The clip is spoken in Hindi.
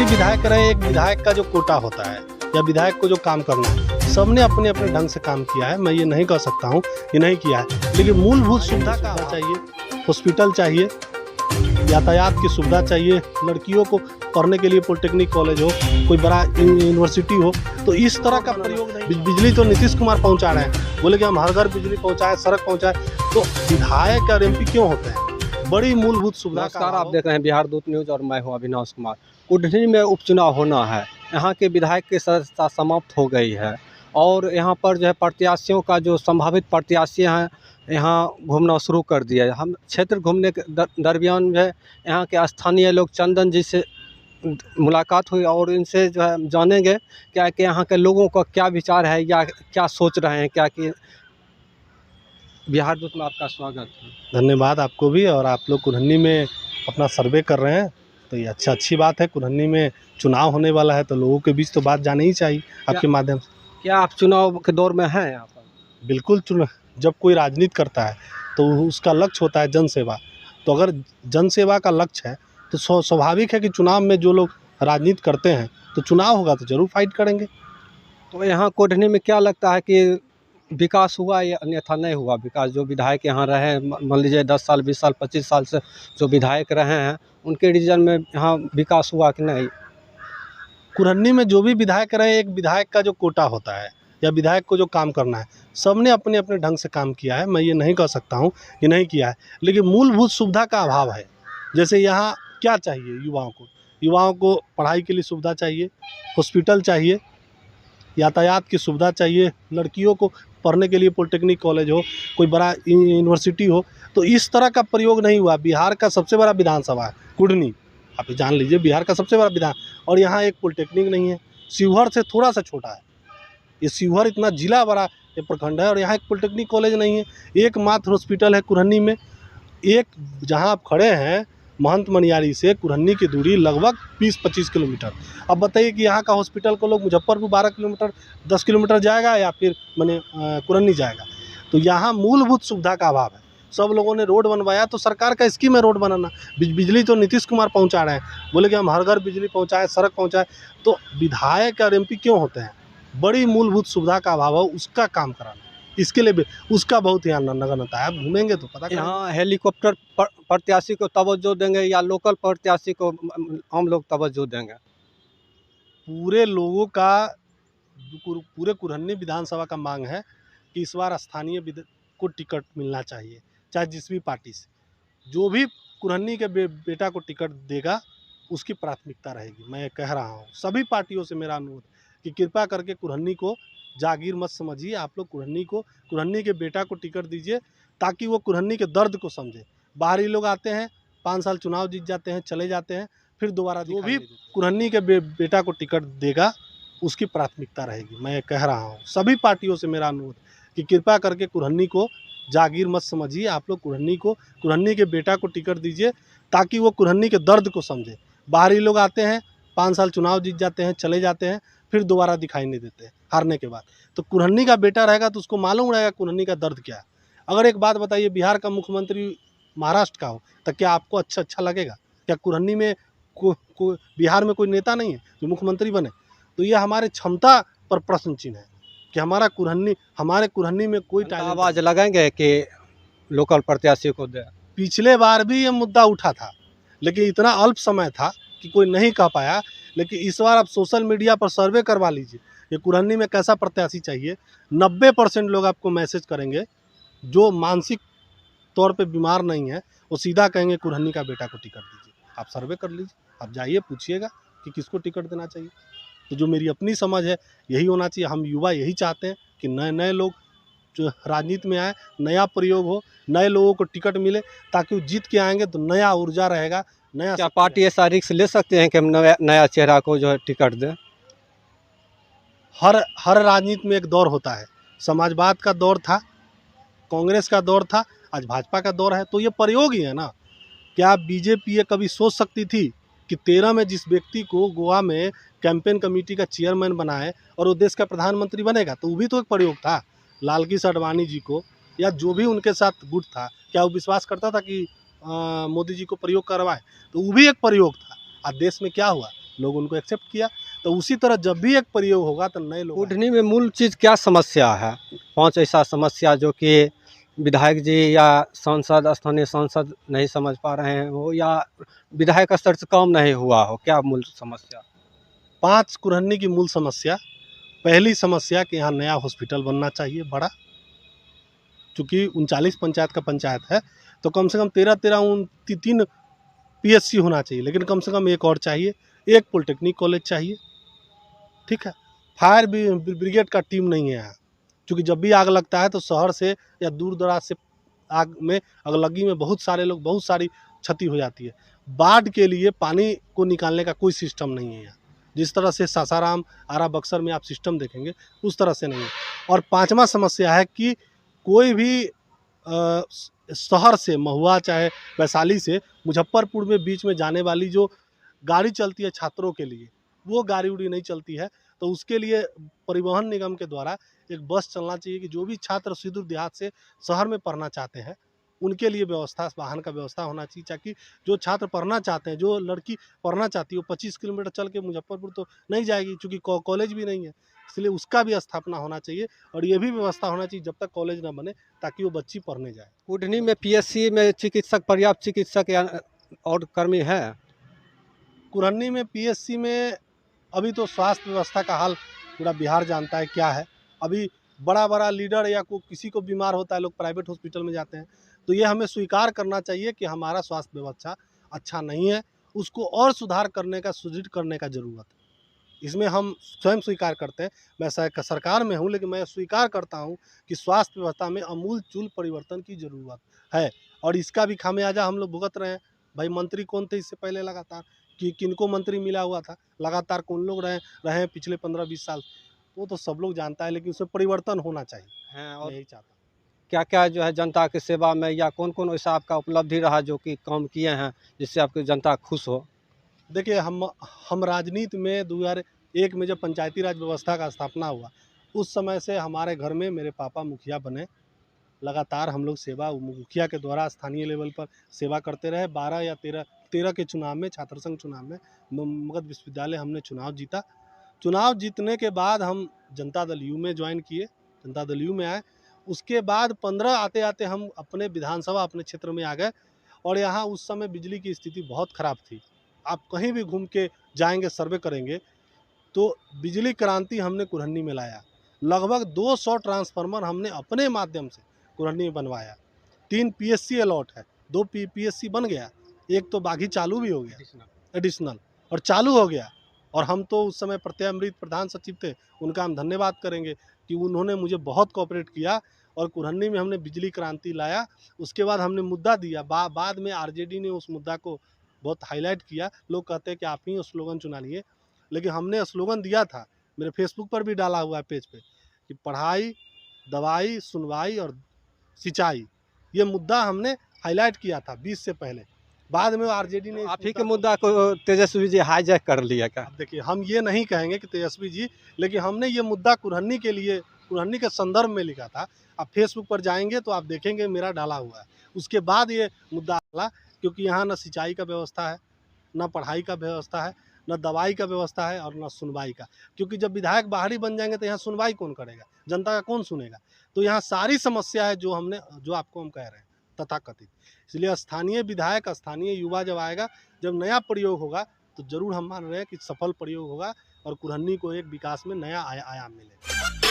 बिजली विधायक रहे, एक विधायक का जो कोटा होता है या विधायक को जो काम करना है, सबने अपने अपने ढंग से काम किया है। मैं ये नहीं कह सकता हूँ कि नहीं किया है, लेकिन मूलभूत सुविधा का चाहिए, हॉस्पिटल चाहिए, यातायात की सुविधा चाहिए, लड़कियों को पढ़ने के लिए पॉलिटेक्निक कॉलेज हो, कोई बड़ा यूनिवर्सिटी हो, तो इस तरह का प्रयोग नहीं। बिजली तो नीतीश कुमार पहुंचा रहे हैं, बोले कि हम हर घर बिजली पहुंचाए, सड़क पहुंचाए, तो विधायक और एमपी क्यों होते हैं? बड़ी मूलभूत सुविधा। नमस्कार, आप देख रहे हैं बिहार दूत न्यूज और मैं हूं अविनाश कुमार। कुढ़नी में उपचुनाव होना है, यहाँ के विधायक की सदस्यता समाप्त हो गई है और यहाँ पर जो है प्रत्याशियों का जो संभावित प्रत्याशी हैं यहाँ घूमना शुरू कर दिया है। हम क्षेत्र घूमने के दरमियान जो है यहाँ के स्थानीय लोग चंदन जी से मुलाकात हुई और इनसे जो है जानेंगे क्या कि यहाँ के लोगों का क्या विचार है या क्या सोच रहे हैं। क्या कि बिहार दूत में आपका स्वागत है। धन्यवाद आपको भी। और आप लोग कुढ़नी में अपना सर्वे कर रहे हैं तो ये अच्छी बात है। कुढ़नी में चुनाव होने वाला है तो लोगों के बीच तो बात जानी ही चाहिए आपके माध्यम से। क्या आप चुनाव के दौर में हैं यहाँ पर? बिल्कुल। जब कोई राजनीति करता है तो उसका लक्ष्य होता है जनसेवा। तो अगर जनसेवा का लक्ष्य है तो स्वाभाविक है कि चुनाव में जो लोग राजनीति करते हैं तो चुनाव होगा तो जरूर फाइट करेंगे। तो यहाँ कुढ़नी में क्या लगता है कि विकास हुआ या अन्यथा नहीं हुआ विकास? जो विधायक यहाँ रहे, मान लीजिए 10 साल 20 साल 25 साल से जो विधायक रहे हैं उनके रीजन में यहाँ विकास हुआ कि नहीं? कुढ़नी में जो भी विधायक रहे, एक विधायक का जो कोटा होता है या विधायक को जो काम करना है, सबने अपने अपने ढंग से काम किया है। मैं ये नहीं कह सकता हूँ कि नहीं किया है, लेकिन मूलभूत सुविधा का अभाव है। जैसे यहाँ क्या चाहिए युवाओं को पढ़ाई के लिए सुविधा चाहिए, हॉस्पिटल चाहिए, यातायात की सुविधा चाहिए, लड़कियों को पढ़ने के लिए पॉलिटेक्निक कॉलेज हो, कोई बड़ा यूनिवर्सिटी हो, तो इस तरह का प्रयोग नहीं हुआ। बिहार का सबसे बड़ा विधानसभा है कुढ़नी, आप जान लीजिए, बिहार का सबसे बड़ा विधान, और यहाँ एक पॉलिटेक्निक नहीं है। शिवहर से थोड़ा सा छोटा है ये, शिवहर इतना जिला बड़ा ये प्रखंड है और यहाँ एक पॉलिटेक्निक कॉलेज नहीं है। एकमात्र हॉस्पिटल है कुढ़नी में। एक जहाँ आप खड़े हैं महंत मनियारी से कुढ़नी की दूरी लगभग 20-25 किलोमीटर। अब बताइए कि यहाँ का हॉस्पिटल को लोग मुजफ्फरपुर 12 किलोमीटर 10 किलोमीटर जाएगा या फिर कुढ़नी जाएगा। तो यहाँ मूलभूत सुविधा का अभाव है। सब लोगों ने रोड बनवाया तो सरकार का स्कीम है रोड बनाना। बिजली तो नीतीश कुमार पहुँचा रहे हैं, बोले कि हम हर घर बिजली पहुँचाए, सड़क पहुँचाए, तो विधायक और एमपी क्यों होते हैं? बड़ी मूलभूत सुविधा का अभाव है, उसका काम कराना, इसके लिए भी उसका बहुत ही नगण्यता है। आप घूमेंगे तो पता। यहाँ हेलीकॉप्टर प्रत्याशी को तवज्जो देंगे या लोकल प्रत्याशी को हम लोग तवज्जो देंगे? पूरे लोगों का, पूरे कुढ़नी विधानसभा का मांग है कि इस बार स्थानीय को टिकट मिलना चाहिए, चाहे जिस भी पार्टी से। जो भी कुढ़नी के बेटा को टिकट देगा उसकी प्राथमिकता रहेगी। मैं कह रहा हूँ सभी पार्टियों से मेरा अनुरोध कि कृपया करके कुढ़नी को जागीर मत समझिए। आप लोग कुढ़नी के बेटा को टिकट दीजिए ताकि वो कुढ़नी के दर्द को समझे। बाहरी लोग आते हैं, 5 साल चुनाव जीत जाते हैं, चले जाते हैं, फिर दोबारा। जो भी कुढ़नी के बेटा को टिकट देगा उसकी प्राथमिकता रहेगी। मैं कह रहा हूँ सभी पार्टियों से मेरा अनुरोध कि कृपया करके कुढ़नी को जागीर मत समझिए। आप लोग कुढ़नी के बेटा को टिकट दीजिए ताकि वो कुढ़नी के दर्द को समझे। बाहरी लोग आते हैं, 5 साल चुनाव जीत जाते हैं, चले जाते हैं, फिर दोबारा दिखाई नहीं देते हैं हारने के बाद। तो कुढ़नी का बेटा रहेगा तो उसको मालूम रहेगा कुढ़नी का दर्द क्या है। अगर एक बात बताइए, बिहार का मुख्यमंत्री महाराष्ट्र का हो तो क्या आपको अच्छा लगेगा? क्या कुढ़नी में बिहार में कोई नेता नहीं है जो मुख्यमंत्री बने? तो ये हमारे क्षमता पर प्रश्न चिन्ह है कि हमारे कुढ़नी में कोई आवाज़ लगाएंगे कि लोकल प्रत्याशी को दे। पिछले बार भी ये मुद्दा उठा था, लेकिन इतना अल्प समय था कि कोई नहीं कह पाया। लेकिन इस बार आप सोशल मीडिया पर सर्वे करवा लीजिए कि कुढ़नी में कैसा प्रत्याशी चाहिए। 90% लोग आपको मैसेज करेंगे जो मानसिक तौर पे बीमार नहीं है, वो सीधा कहेंगे कुढ़नी का बेटा को टिकट दीजिए। आप सर्वे कर लीजिए, आप जाइए पूछिएगा कि किसको टिकट देना चाहिए। तो जो मेरी अपनी समझ है यही होना चाहिए। हम युवा यही चाहते हैं कि नए लोग जो राजनीति में आए, नया प्रयोग हो, नए लोगों को टिकट मिले ताकि वो जीत के आएंगे तो नया ऊर्जा रहेगा। क्या पार्टी ऐसा रिस्क ले सकते हैं कि हम नया चेहरा को जो है टिकट दें? हर राजनीति में एक दौर होता है। समाजवाद का दौर था, कांग्रेस का दौर था, आज भाजपा का दौर है, तो ये प्रयोग ही है ना। क्या बीजेपी ये कभी सोच सकती थी कि 13 में जिस व्यक्ति को गोवा में कैंपेन कमेटी का चेयरमैन बनाए और वो देश का प्रधानमंत्री बनेगा? तो वो भी तो एक प्रयोग था। लालकृष्ण आडवाणी जी को या जो भी उनके साथ गुट था, क्या वो विश्वास करता था कि मोदी जी को प्रयोग करवाए? तो वो भी एक प्रयोग था। आज देश में क्या हुआ, लोग उनको एक्सेप्ट किया। तो उसी तरह जब भी एक प्रयोग होगा तो नए लोग कुढ़नी में मूल चीज़ क्या समस्या है? 5 ऐसा समस्या जो कि विधायक जी या सांसद, स्थानीय सांसद नहीं समझ पा रहे हैं हो, या विधायक स्तर से काम नहीं हुआ हो, क्या मूल समस्या? 5 कुरहनी की मूल समस्या, पहली समस्या कि यहाँ नया हॉस्पिटल बनना चाहिए बड़ा, चूँकि 39 पंचायत का पंचायत है, तो कम से कम 13 3 पीएचसी होना चाहिए, लेकिन कम से कम एक और चाहिए, एक पॉलिटेक्निक कॉलेज चाहिए, ठीक है। फायर ब्रिगेड का टीम नहीं है यहाँ, क्योंकि जब भी आग लगता है तो शहर से या दूर दराज से आग में अगलगी में बहुत सारे लोग, बहुत सारी क्षति हो जाती है। बाढ़ के लिए पानी को निकालने का कोई सिस्टम नहीं है यहाँ, जिस तरह से सासाराम, आरा, बक्सर में आप सिस्टम देखेंगे उस तरह से नहीं है। और 5वां समस्या है कि कोई भी शहर से महुआ चाहे वैशाली से मुजफ्फरपुर में बीच में जाने वाली जो गाड़ी चलती है छात्रों के लिए, वो गाड़ी उड़ी नहीं चलती है। तो उसके लिए परिवहन निगम के द्वारा एक बस चलना चाहिए कि जो भी छात्र सुदूर देहात से शहर में पढ़ना चाहते हैं उनके लिए व्यवस्था, वाहन का व्यवस्था होना चाहिए, ताकि जो छात्र पढ़ना चाहते हैं, जो लड़की पढ़ना चाहती है, वो 25 किलोमीटर चल के मुजफ्फरपुर तो नहीं जाएगी, चूँकि कॉलेज भी नहीं है, इसलिए उसका भी स्थापना होना चाहिए। और ये भी व्यवस्था होना चाहिए जब तक कॉलेज ना बने, ताकि वो बच्ची पढ़ने जाए। कुढ़नी में पीएचसी में चिकित्सक, पर्याप्त चिकित्सक या और कर्मी है? कुरहनी में पीएचसी में अभी तो स्वास्थ्य व्यवस्था का हाल पूरा बिहार जानता है क्या है। अभी बड़ा लीडर या किसी को बीमार होता है, लोग प्राइवेट हॉस्पिटल में जाते हैं, तो ये हमें स्वीकार करना चाहिए कि हमारा स्वास्थ्य व्यवस्था अच्छा नहीं है, उसको और सुधार करने का, सुदृढ़ करने का ज़रूरत है। इसमें हम स्वयं स्वीकार करते हैं। मैं सरकार में हूँ, लेकिन मैं स्वीकार करता हूँ कि स्वास्थ्य व्यवस्था में आमूल-चूल परिवर्तन की ज़रूरत है, और इसका भी खामियाजा हम लोग भुगत रहे हैं। भाई मंत्री कौन थे इससे पहले लगातार, कि किनको मंत्री मिला हुआ था, लगातार कौन लोग रहे हैं पिछले 15-20 साल, वो तो सब लोग जानता है, लेकिन उसमें परिवर्तन होना चाहिए, हैं मैं और यही चाहता हूँ। क्या-क्या जो है जनता की सेवा में, या कौन-कौन वैसा आपका उपलब्धि रहा जो कि काम किए हैं जिससे आपकी जनता खुश हो? देखिए, हम राजनीति में 2001 में जब पंचायती राज व्यवस्था का स्थापना हुआ, उस समय से हमारे घर में मेरे पापा मुखिया बने। लगातार हम लोग सेवा मुखिया के द्वारा स्थानीय लेवल पर सेवा करते रहे। 12 या 13 के चुनाव में, छात्र संघ चुनाव में मगध विश्वविद्यालय हमने चुनाव जीता। चुनाव जीतने के बाद हम जनता दल यू में ज्वाइन किए, जनता दल यू में आए। उसके बाद 15 आते-आते हम अपने विधानसभा, अपने क्षेत्र में आ गए, और यहाँ उस समय बिजली की स्थिति बहुत ख़राब थी। आप कहीं भी घूम के जाएँगे, सर्वे करेंगे, तो बिजली क्रांति हमने कुरहनी में लाया। लगभग 200 ट्रांसफार्मर हमने अपने माध्यम से कुरहनी में बनवाया। 3 पीएचसी अलॉट है, 2 पीएचसी बन गया, एक तो बागी चालू भी हो गया, एडिशनल, और चालू हो गया। और हम तो उस समय प्रत्यमृत प्रधान सचिव थे, उनका हम धन्यवाद करेंगे कि उन्होंने मुझे बहुत कोऑपरेट किया, और कुरहनी में हमने बिजली क्रांति लाया। उसके बाद हमने मुद्दा दिया, बाद में आरजेडी ने उस मुद्दा को बहुत हाईलाइट किया। लोग कहते हैं कि आप ही स्लोगन चुना लिए, लेकिन हमने स्लोगन दिया था, मेरे फेसबुक पर भी डाला हुआ है पेज पे, कि पढ़ाई, दवाई, सुनवाई और सिंचाई, ये मुद्दा हमने हाईलाइट किया था 20 से पहले। बाद में आरजेडी ने आप ही के मुद्दा को तेजस्वी जी हाईजैक कर लिया क्या? अब देखिए, हम ये नहीं कहेंगे कि तेजस्वी जी, लेकिन हमने ये मुद्दा कुरहनी के लिए, कुरहनी के संदर्भ में लिखा था। आप फेसबुक पर जाएंगे तो आप देखेंगे मेरा डाला हुआ है। उसके बाद ये मुद्दा डाला, क्योंकि यहाँ न सिंचाई का व्यवस्था है, न पढ़ाई का व्यवस्था है, न दवाई का व्यवस्था है, और न सुनवाई का। क्योंकि जब विधायक बाहरी बन जाएंगे तो यहाँ सुनवाई कौन करेगा, जनता का कौन सुनेगा। तो यहाँ सारी समस्या है जो आपको हम कह रहे हैं तथाकथित। इसलिए स्थानीय विधायक, स्थानीय युवा जब आएगा, जब नया प्रयोग होगा, तो ज़रूर हम मान रहे हैं कि सफल प्रयोग होगा, और कुरहनी को एक विकास में नया आयाम मिलेगा।